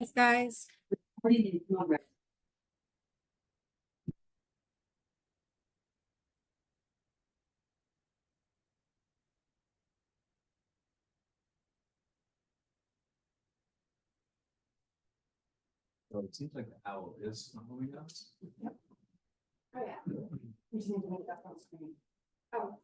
Thanks, guys. So it seems like the owl is following us. Oh, yeah. We just need to make that on screen. Oh.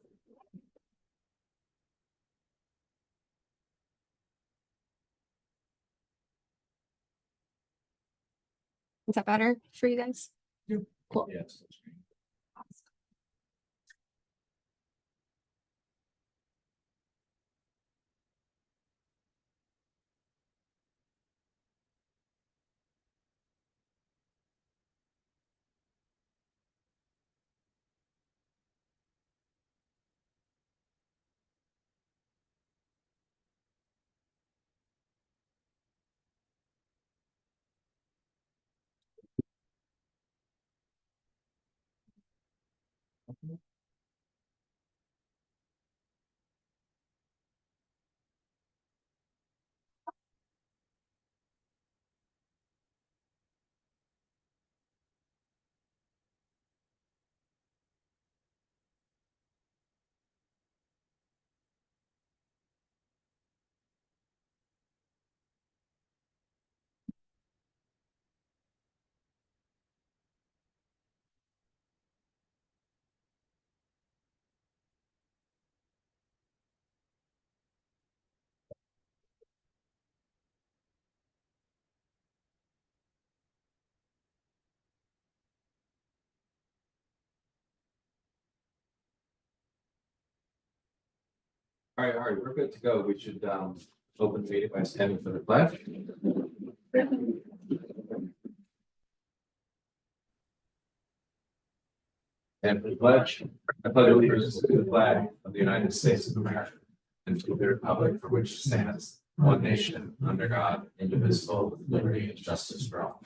Is that better for you guys? Yep. Cool. Yes. All right, we're good to go. We should open the meeting by standing for the pledge. And for the pledge, I pledge allegiance to the flag of the United States of America and to the republic for which stands one nation under God, indivisible, with liberty and justice for all.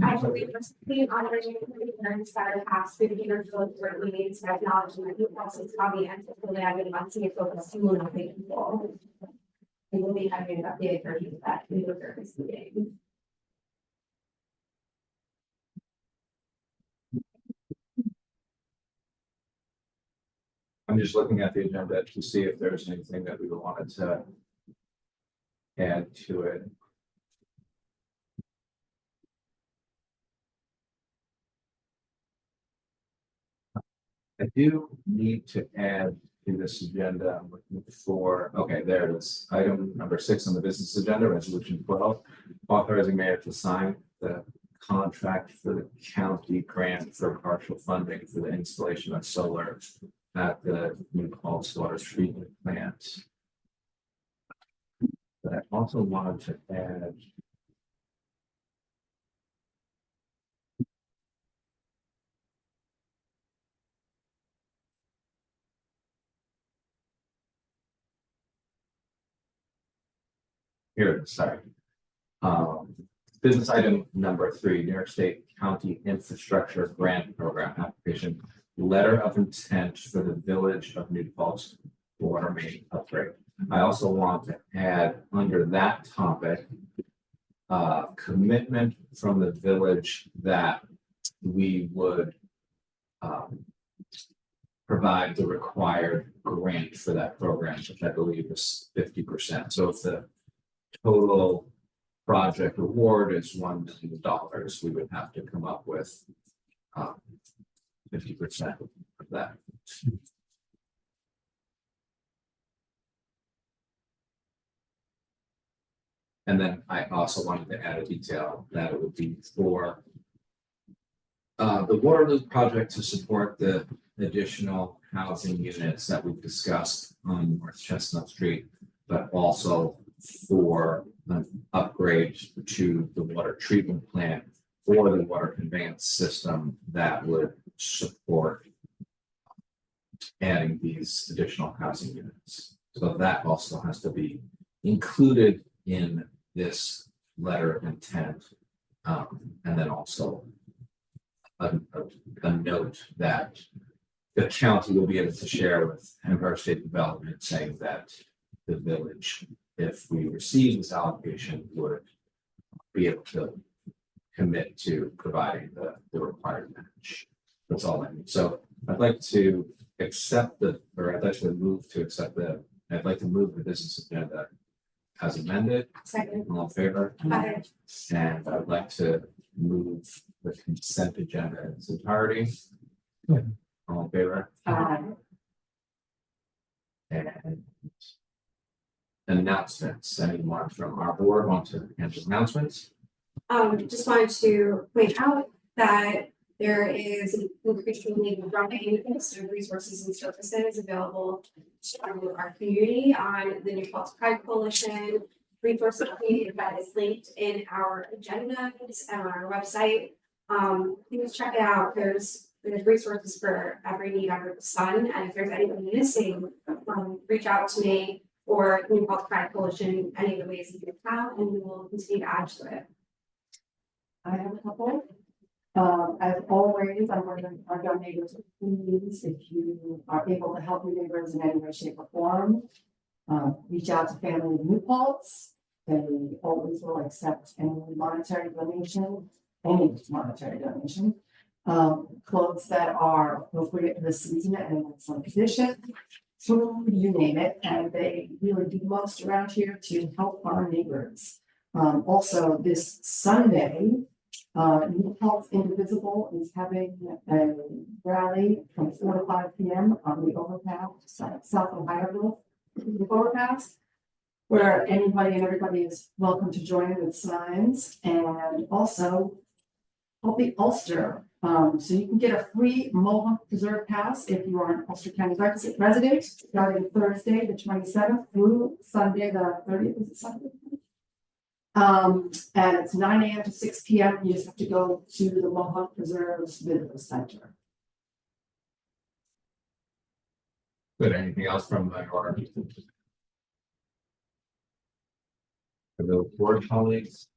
I believe reciprocity honoring parents that are past 50 years old for leading to acknowledge my new process hobby and fully I would want to get focused to nothing people. And we'll be having an updated version of that in the service meeting. I'm just looking at the agenda to see if there's anything that we wanted to add to it. I do need to add to this agenda, I'm looking for, okay, there it is. Item number 6 on the business agenda, resolution 12, authorizing mayor to sign the contract for the county grant for partial funding for the installation of solar at the New Paltz water treatment plant. But I also wanted to add here it is, sorry. Business item number 3, New York State County Infrastructure Grant Program application, letter of intent for the Village of New Paltz water main upgrade. I also want to add under that topic, commitment from the village that we would provide the required grant for that program, which I believe is 50%. So if the total project award is $1 million, we would have to come up with 50% of that. And then I also wanted to add a detail that it would be for the water loop project to support the additional housing units that we've discussed on North Chestnut Street, but also for an upgrade to the water treatment plant or the water conveyance system that would support adding these additional housing units. So that also has to be included in this letter of intent. And then also a note that the county will be able to share with Empire State Development saying that the village if we receive this allocation, would be able to commit to providing the required match. That's all I need. So I'd like to accept I'd like to move to accept I'd like to move the business agenda as amended. Second. All in favor? Aye. And I'd like to move the consent agenda in its entirety. All in favor? And announcements, anyone from our board want to answer announcements? Just wanted to point out that there is an increasingly growing list of resources and services available to our community on the New Falls Pride Coalition resource page that is linked in our agenda and on our website. Please check it out. There's resources for every need under the sun, and if there's anything missing, reach out to me or New Falls Pride Coalition, any of the ways that you have, and we will continue to add to it. I have a couple. As always, I'm working our neighbors, please, if you are able to help your neighbors in any way, shape, or form, reach out to Family of New Paltz. They always will accept any monetary donation, clothes that are appropriate for the season and in some condition, food, you name it, and they really do most around here to help our neighbors. Also, this Sunday, New Paltz Indivisible is having a rally from 4 to 5 p.m. on the overpass, south of Highville, the overpass, where anybody and everybody is welcome to join in with signs, and also the Ulster. So you can get a free Mohawk Preserve pass if you are an Ulster County resident, starting Thursday, the 27th through Sunday, the 30th. Is it Sunday? And it's 9 a.m. to 6 p.m. You just have to go to the Mohawk Preserves Visitor Center. Good. Anything else from our the board colleagues?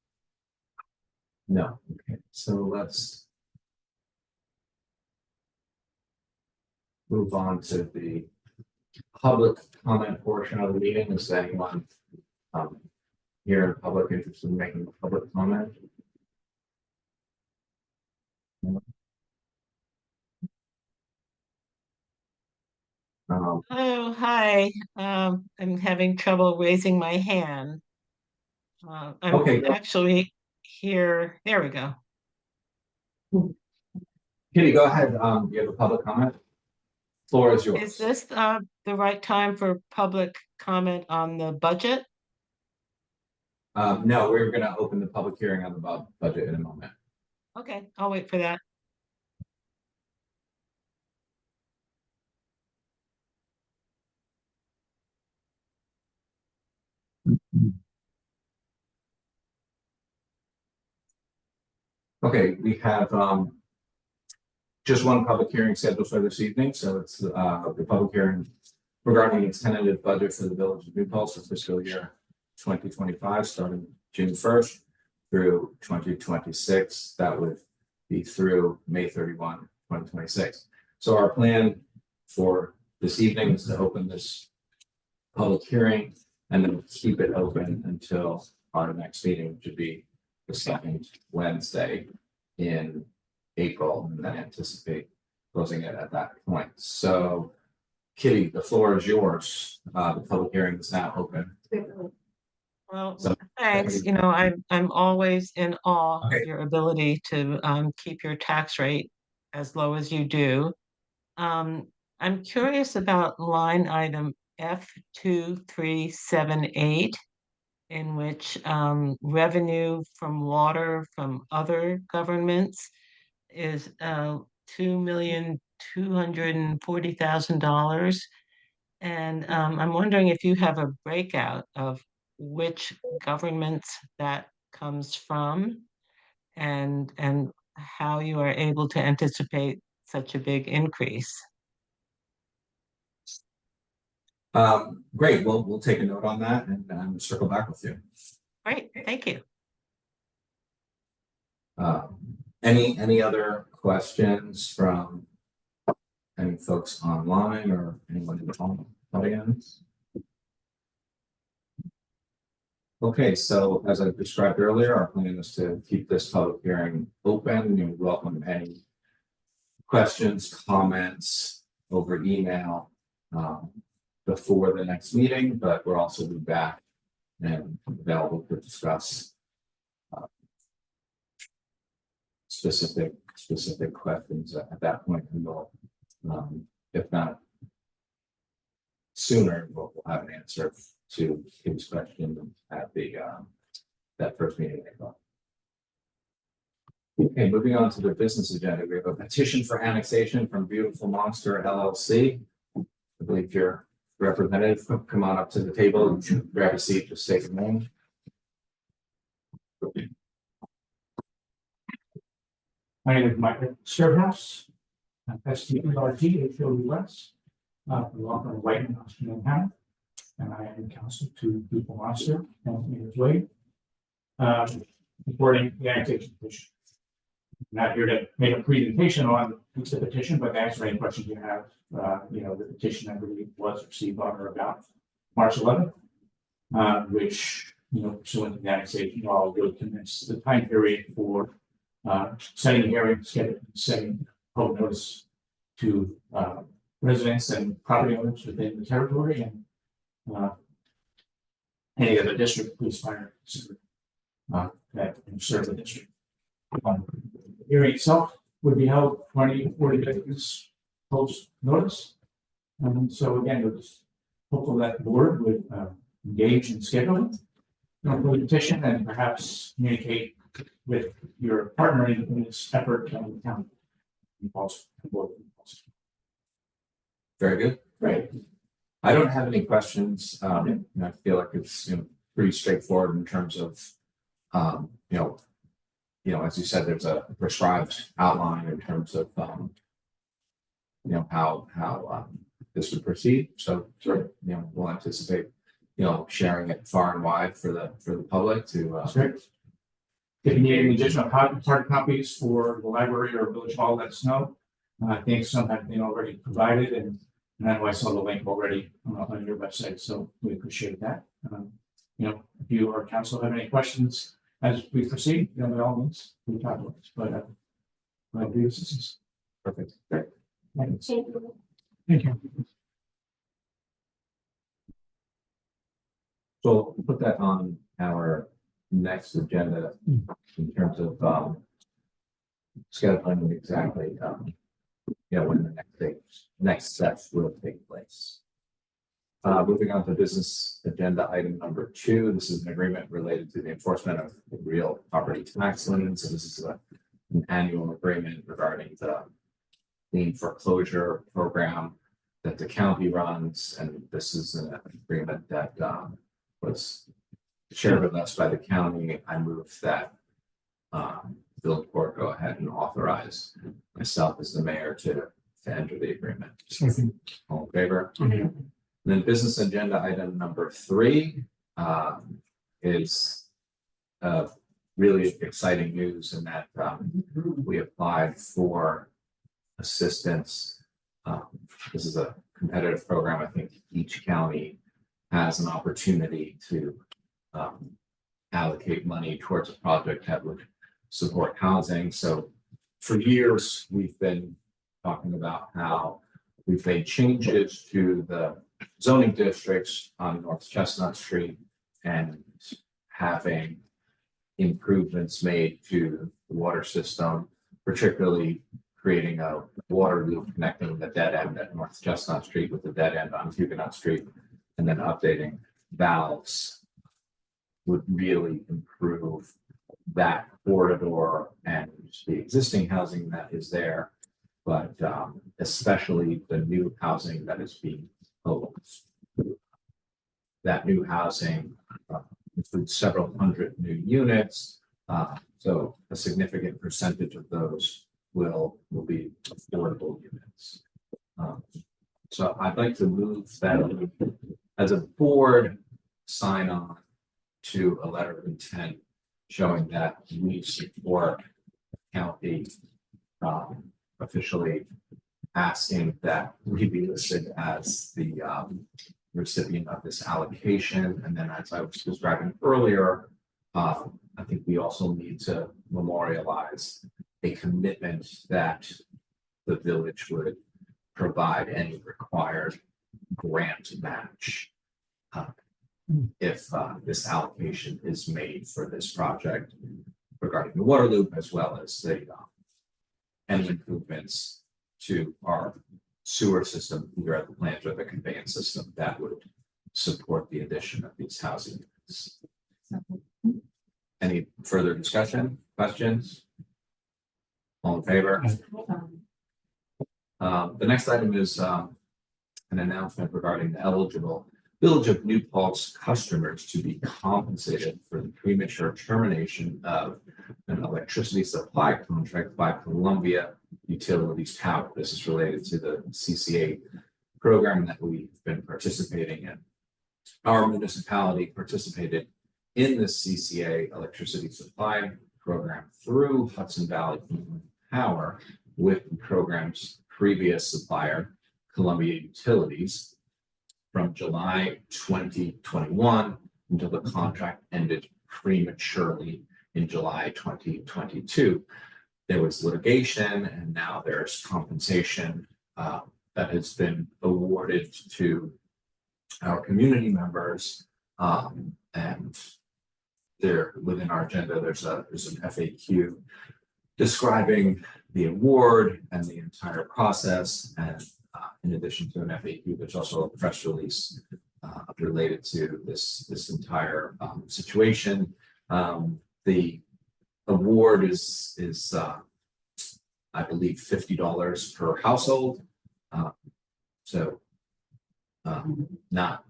No. Okay. So let's move on to the public comment portion of the meeting. Is there anyone here in public interested in making a public comment? Oh, hi. I'm having trouble raising my hand. I'm Okay. actually here. There we go. Kitty, go ahead. You have a public comment? Floor is yours. Is this the right time for public comment on the budget? No, we're going to open the public hearing on the budget in a moment. Okay, I'll wait for that. Okay, we have just one public hearing scheduled for this evening. So it's the public hearing regarding its tentative budget for the Village of New Paltz for fiscal year 2025, starting June 1st through 2026. That would be through May 31, 2026. So our plan for this evening is to open this public hearing and then keep it open until our next meeting, which would be the second Wednesday in April, and then anticipate closing it at that point. So Kitty, the floor is yours. The public hearing is now open. Well, So- thanks. You know, I'm always in awe Okay. of your ability to keep your tax rate as low as you do. I'm curious about line item F2378, in which revenue from water from other governments is $2,240,000. And I'm wondering if you have a breakout of which governments that comes from and how you are able to anticipate such a big increase. Great. Well, we'll take a note on that and circle back with you. Great, thank you. Any other questions from any folks online or anyone in the audience? Okay, so as I described earlier, our plan is to keep this public hearing open and welcome any questions, comments over email before the next meeting, but we'll also be back and available to discuss specific questions at that point, and we'll, if not sooner, we'll have an answer to his question at the that first meeting. Okay, moving on to the business agenda, we have a petition for annexation from Beautiful Monster LLC. I believe your representative, come on up to the table and grab a seat, just state your name. My name is Michael Sturhouse. STRT-HOUS, law firm White and Austin County, and I am counsel to Beautiful Monster and Mayor's Way, supporting the annexation petition. I'm not here to make a presentation on the petition, but to answer any questions you have. The petition, I believe, was received on or about March 11th, which, pursuant to the annexation law, will commence the time period for setting a hearing, setting public notice to residents and property owners within the territory, and any other district, police, fire, that serve the district. The hearing itself would be held 40 days post notice. So again, we're just hopeful that the board would engage in scheduling the petition and perhaps communicate with your partner in this effort on the town. Very good. Right. I don't have any questions. I feel like it's pretty straightforward in terms of as you said, there's a prescribed outline in terms of how this would proceed. So we'll anticipate sharing it far and wide for the public to. That's great. If you need any additional hard copies for the library or village hall, let us know. I think some have been already provided, and I know I saw the link already on your website, so we appreciate that. If you or council have any questions as we proceed, by all means, we talk about this, but I'll do assistance. Perfect. Great. Thank you. Thank you. Thank you. So we'll put that on our next agenda in terms of scheduling exactly when the next steps will take place. Moving on to business agenda item number 2. This is an agreement related to the enforcement of real property tax liens. So this is an annual agreement regarding the lien foreclosure program that the county runs, and this is an agreement that was shared with us by the county. I move that village board go ahead and authorize myself as the mayor to enter the agreement. All in favor? Okay. Then business agenda item number 3 is really exciting news in that we applied for assistance. This is a competitive program. I think each county has an opportunity to allocate money towards a project that would support housing. So for years, we've been talking about how we've made changes to the zoning districts on North Chestnut Street and having improvements made to the water system, particularly creating a water loop connecting the dead end at North Chestnut Street with the dead end on Huguenot Street, and then updating valves would really improve that corridor and the existing housing that is there, but especially the new housing that is being proposed. That new housing includes several hundred new units, so a significant percentage of those will be affordable units. So I'd like to move that as a board sign on to a letter of intent showing that we support the county officially asking that we be listed as the recipient of this allocation. And then as I was describing earlier, I think we also need to memorialize a commitment that the village would provide any required grant match if this allocation is made for this project regarding the water loop, as well as the any improvements to our sewer system, either at the plant or the conveyance system, that would support the addition of these housing units. Any further discussion, questions? All in favor? The next item is an announcement regarding the eligible Village of New Paltz customers to be compensated for the premature termination of an electricity supply contract by Columbia Utilities Power. This is related to the CCA program that we've been participating in. Our municipality participated in the CCA electricity supply program through Hudson Valley Power with the program's previous supplier, Columbia Utilities, from July 2021 until the contract ended prematurely in July 2022. There was litigation, and now there's compensation that has been awarded to our community members. And there within our agenda, there's an FAQ describing the award and the entire process. And in addition to an FAQ, there's also a press release related to this entire situation. The award is I believe $50 per household. So not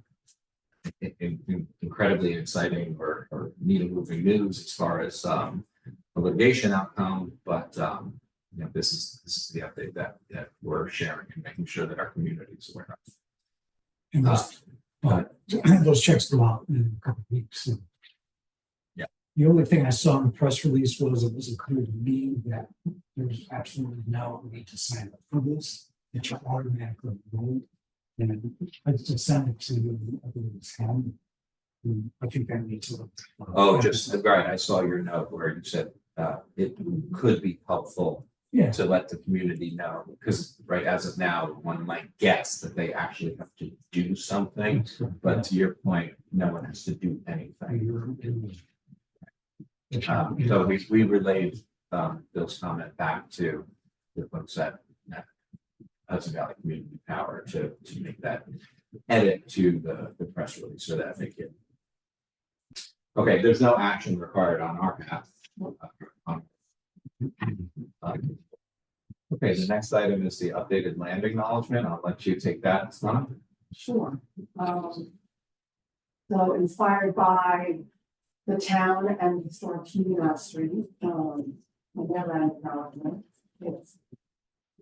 incredibly exciting or needle moving news as far as a litigation outcome, but you know, this is the update that we're sharing and making sure that our community is aware of. And those checks go out in a couple of weeks. And yeah. The only thing I saw in the press release was it was clear to me that there's absolutely no need to sign up for this. It's automatically enrolled. And I just sent it to I believe it's him. I think that needs to. Oh, just right. I saw your note where you said it could be helpful to let the community know, because right as of now, one might guess that they actually have to do something, but to your point, no one has to do anything. So we relayed Bill's comment back to the folks at Hudson Valley Community Power to make that edit to the press release so that they can. Okay, there's no action required on our behalf. Okay, the next item is the updated land acknowledgement. I'll let you take that, Sana. Sure. So inspired by the town and historic Huguenot Street, their land acknowledgement. It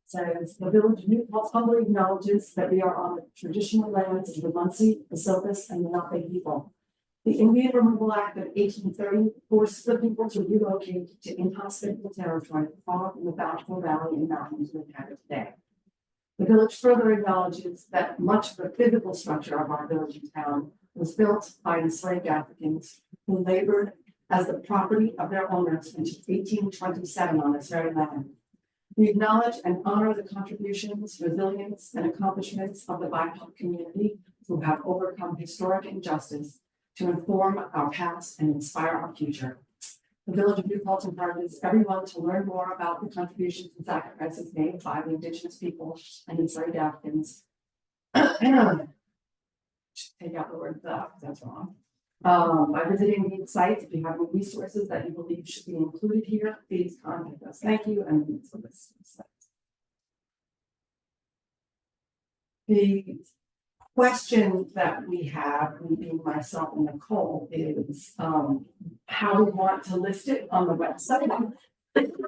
says the village of New Paltz humbly acknowledges that we are on the traditional lands of the Muncie, the Silvis, and the Lenape people. The Indian Removal Act of 1830 forced the people to relocate to inhospitable territory far from the bountiful valley and mountains we inhabit today. The village further acknowledges that much of the physical structure of our village and town was built by enslaved Africans who labored as the property of their owners until 1827 on this very land. We acknowledge and honor the contributions, resilience, and accomplishments of the BIPOC community who have overcome historic injustice to inform our past and inspire our future. The Village of New Paltz encourages everyone to learn more about the contributions and sacrifices made by the Indigenous people and enslaved Africans. Take out the word the, that's wrong. By visiting the site, if you have any resources that you believe should be included here, please contact us. Thank you. And so this the question that we have, me being myself and Nicole, is how we want to list it on the website.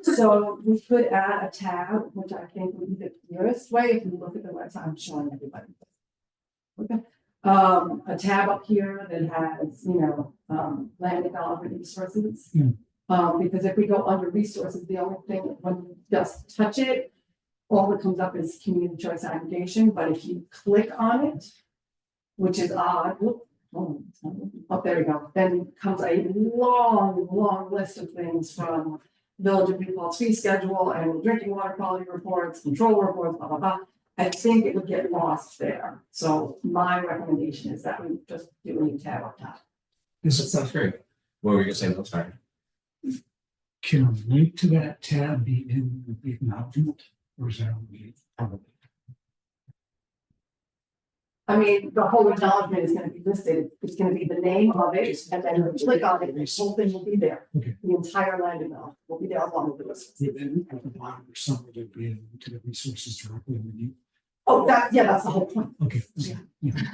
So we could add a tab, which I think would be the clearest way. If you look at the website, I'm showing everybody. Okay. A tab up here that has, land development resources. Because if we go under resources, the only thing when you just touch it, all that comes up is community choice aggregation. But if you click on it, which is odd. Oh, there we go. Then comes a long list of things from Village of New Paltz fee schedule and drinking water quality reports, control reports, blah, blah, blah. I think it would get lost there. So my recommendation is that we just do a new tab up top. That sounds great. What were you gonna say? I'm sorry. Can a link to that tab be in the acknowledgement, or is that only probably? I mean, the whole acknowledgement is gonna be listed. It's gonna be the name of it, and then you click on it, the whole thing will be there. Okay. The entire land acknowledgement will be there along with the list. Within at the bottom or somewhere to be able to the resources directly in the new. Oh, that's the whole point. Okay. Yeah.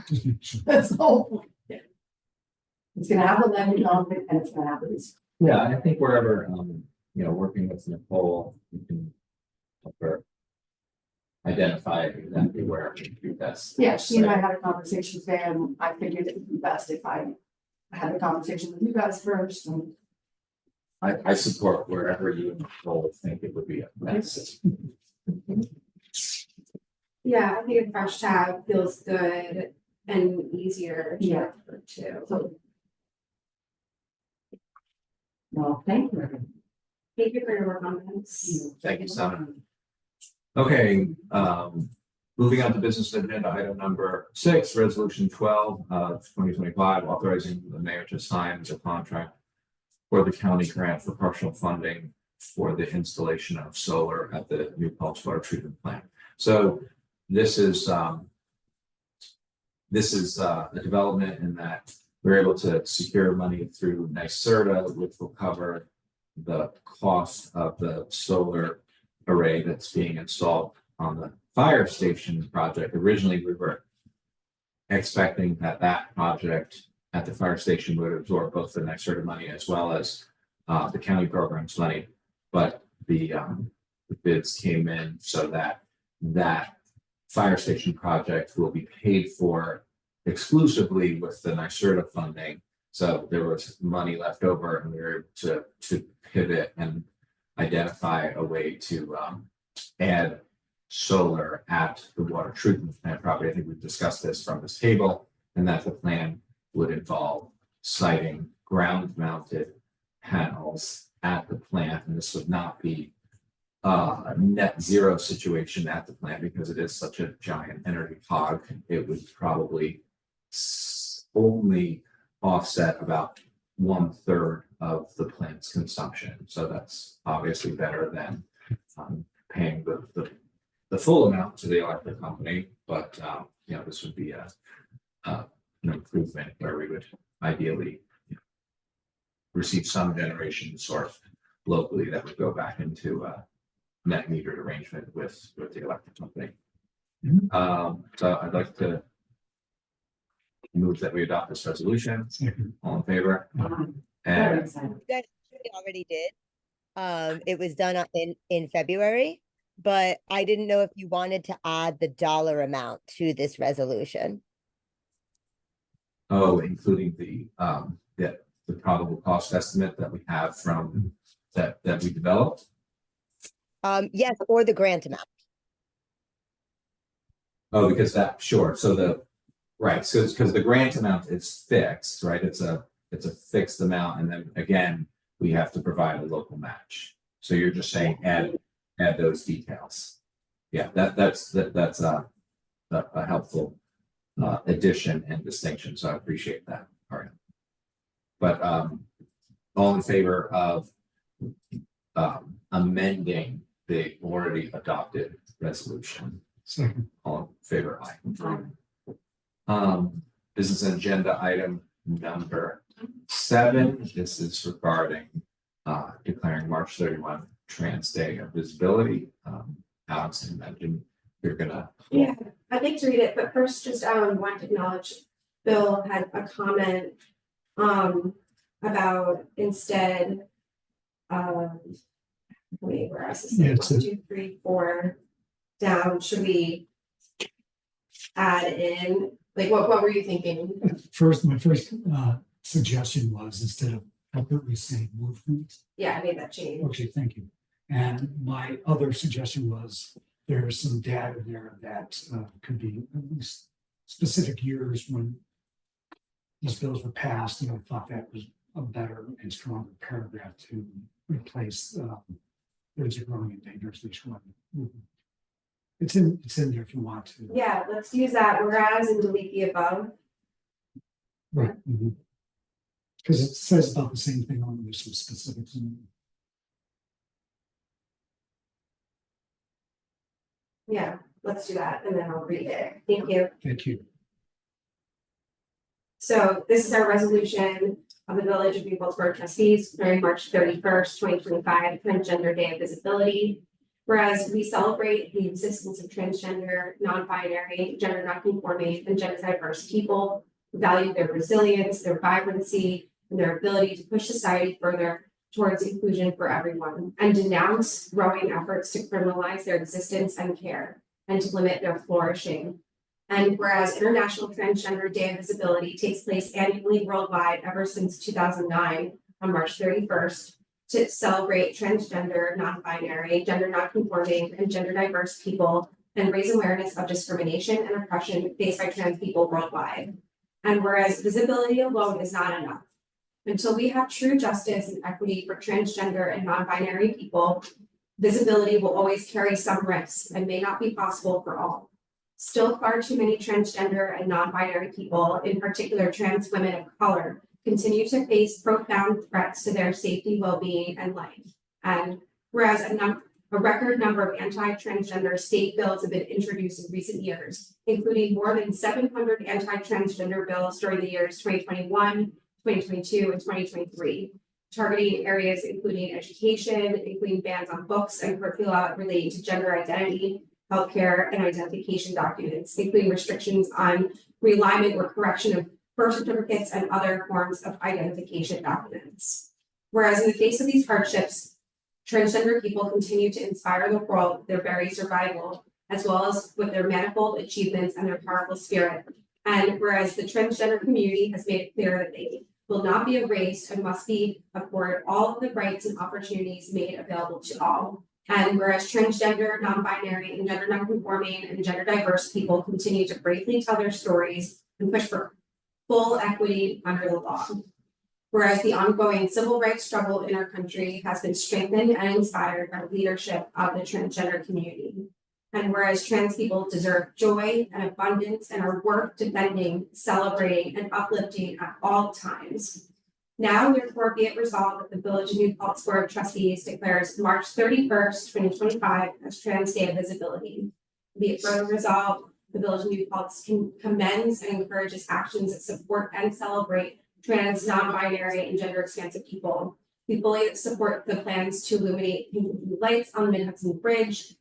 Just make sure. That's the whole point. Yeah. It's gonna have the land acknowledgement and it's gonna have the list. Yeah, I think wherever, working with Nicole, you can help her identify exactly where it would be best. Yeah, she and I had a conversation today, and I figured it would be best if I had a conversation with you guys first. And I support wherever you and Nicole think it would be best. Yeah, I think a fresh tab feels good and easier to Yeah. refer to. so. No, thank you. Thank you for your work on this. Thank you, Sana. Okay, moving on to business agenda item number 6, resolution 12 of 2025, authorizing the mayor to sign the contract for the county grant for partial funding for the installation of solar at the New Paltz water treatment plant. So this is a development in that we're able to secure money through NYSERDA, which will cover the cost of the solar array that's being installed on the fire station project. Originally, we were expecting that project at the fire station would absorb both the NYSERDA money as well as the county program's money, but the bids came in so that fire station project will be paid for exclusively with the NYSERDA funding. So there was money left over, and we were able to pivot and identify a way to add solar at the water treatment plant property. I think we've discussed this from this table, and that the plan would involve siting ground-mounted panels at the plant, and this would not be a net zero situation at the plant because it is such a giant energy hog. It would probably only offset about 1/3 of the plant's consumption. So that's obviously better than paying the full amount to the electric company. But this would be an improvement where we would ideally receive some generation source locally that would go back into a net metered arrangement with the electric company. So I'd like to move that we adopt this resolution. All in favor? Very And excited. You guys already did. It was done in February, but I didn't know if you wanted to add the dollar amount to this resolution. including the probable cost estimate that we have from that we developed. Yes, or the grant amount. Oh, because sure. So because the grant amount is fixed, right? It's a fixed amount, and then again, we have to provide a local match. So you're just saying add those details. Yeah, that's a helpful addition and distinction. So I appreciate that. All right. But all in favor of amending the already adopted resolution? Second. All in favor, aye. Business agenda item number 7. This is regarding declaring March 31 Trans Day of Visibility. Alex, you mentioned you're gonna. Yeah, I'd like to read it, but first just want to acknowledge Bill had a comment about instead wait, where else is Yeah, it? it's a- 1, 2, 3, 4 down, should we add in, like what were you thinking? My first suggestion was instead of appropriately saying movement. Yeah, I made that change. Okay, thank you. And my other suggestion was there's some data there that could be at least specific years when these bills were passed, and I thought that was a better and stronger paragraph to replace, there's a growing endangered species. It's in there if you want to. Yeah, let's use that whereas and delete the above. Right. Because it says about the same thing on there's some specifics in it. Yeah, let's do that and then I'll read it. Thank you. Thank you. So this is our resolution of the Village of New Bold Trustees during March 31st, 2025, Transgender Day of Visibility. Whereas we celebrate the existence of transgender, non-binary, gender non-conforming, and gender diverse people, we value their resilience, their vibrancy, and their ability to push society further towards inclusion for everyone, and denounce growing efforts to criminalize their existence and care, and to limit their flourishing. And whereas International Transgender Day of Visibility takes place annually worldwide ever since 2009 on March 31st to celebrate transgender, non-binary, gender non-conforming, and gender diverse people and raise awareness of discrimination and oppression faced by trans people worldwide. And whereas visibility alone is not enough. Until we have true justice and equity for transgender and non-binary people, visibility will always carry some risks and may not be possible for all. Still, far too many transgender and non-binary people, in particular trans women of color, continue to face profound threats to their safety, well-being, and life. And whereas a record number of anti-transgender state bills have been introduced in recent years, including more than 700 anti-transgender bills during the years 2021, 2022, and 2023, targeting areas including education, including bans on books and curricula relating to gender identity, healthcare, and identification documents, including restrictions on realignment or correction of birth certificates and other forms of identification documents. Whereas in the face of these hardships, transgender people continue to inspire the world with their very survival, as well as with their manifold achievements and their powerful spirit. And whereas the transgender community has made it clear that they will not be erased and must be afforded all of the rights and opportunities made available to all. And whereas transgender, non-binary, and gender non-conforming and gender diverse people continue to bravely tell their stories and push for full equity under the law. Whereas the ongoing civil rights struggle in our country has been strengthened and inspired by the leadership of the transgender community. And whereas trans people deserve joy and abundance and are worth defending, celebrating, and uplifting at all times. Now, therefore, be it resolved that the Village of New Paltz Board of Trustees declares March 31st, 2025 as Trans Day of Visibility. Be it further resolved, the Village of New Paltz commends and encourages actions that support and celebrate trans, non-binary, and gender expansive people. We fully support the plans to illuminate pink and blue lights on the Mid-Hudson Bridge.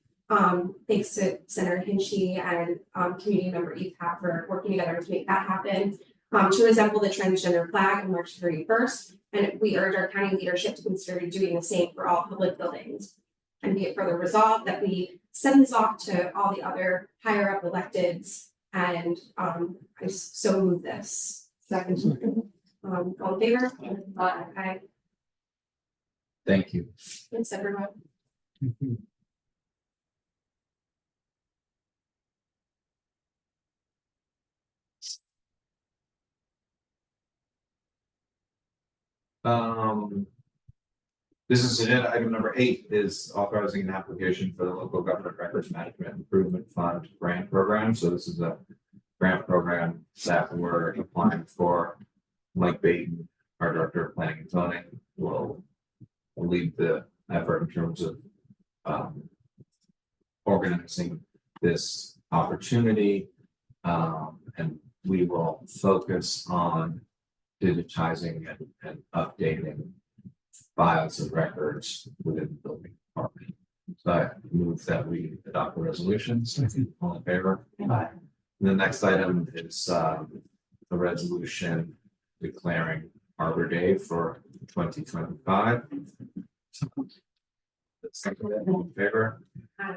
Thanks to Senator Hinchy and community member EPAP for working together to make that happen. To resemble the transgender flag on March 31st, and we urge our county leadership to consider doing the same for all public buildings. And be it further resolved that we send this off to all the other higher up electeds, and I so move this. Second. All in favor? Aye. Thank you. Thanks, everyone. This is agenda item number 8 is authorizing an application for the local government records management improvement fund grant program. So this is a grant program that we're applying for. Mike Baden, our director of planning and zoning, will lead the effort in terms of organizing this opportunity, and we will focus on digitizing and updating files and records within the building department. So I move that we adopt the resolutions. All in favor? Aye. And the next item is a resolution declaring Arbor Day for 2025. All in favor? Aye.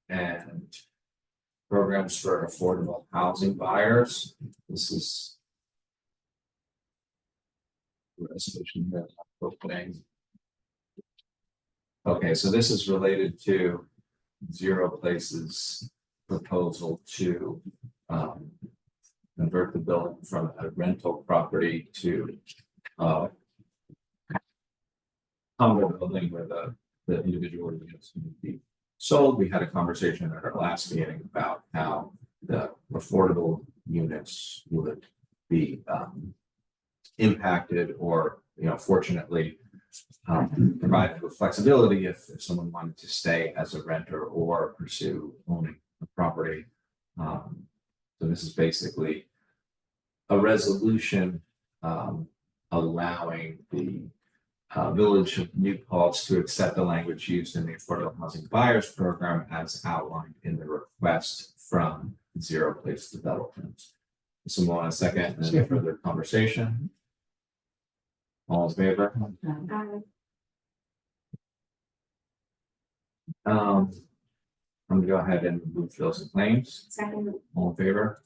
And programs for affordable housing buyers. This is resolution that I'm opening. Okay, so this is related to Zero Place's proposal to convert the building from a rental property to common building where the individual units can be sold. We had a conversation at our last meeting about how the affordable units would be impacted, or, fortunately, provided with flexibility if someone wanted to stay as a renter or pursue owning a property. So this is basically a resolution allowing the Village of New Paltz to accept the language used in the Affordable Housing Buyers Program as outlined in the request from Zero Place Development. Someone want a second and any further conversation? All in favor? I'm gonna go ahead and move bills and claims. Second. All in favor?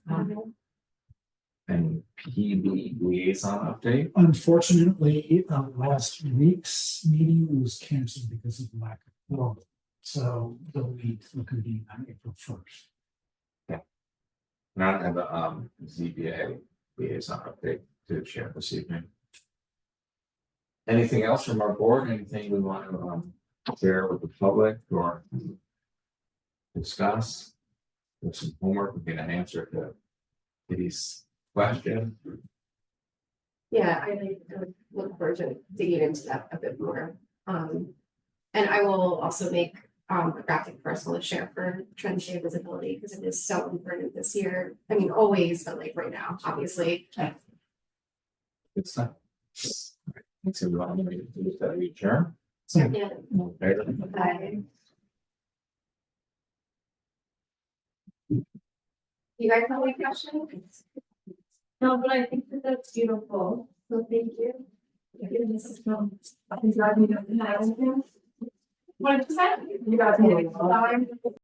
And PB liaison update? Unfortunately, last week's meeting was canceled because of lack of quorum. So they'll need to convene on April 1st. Not have a ZBA liaison update to share this evening. Anything else from our board? Anything we want to share with the public or discuss? There's some homework, we get an answer to Kitty's question. Yeah, I look forward to digging into that a bit more. And I will also make a graphic personal to share for transit visibility because it is so important this year. I mean, always, but like right now, obviously. Good stuff. Thanks everyone. I'm gonna do that adjourn. Yeah. All in favor? Bye. You guys have any questions? No, but I think that that's beautiful. So thank you. What did you say? You guys.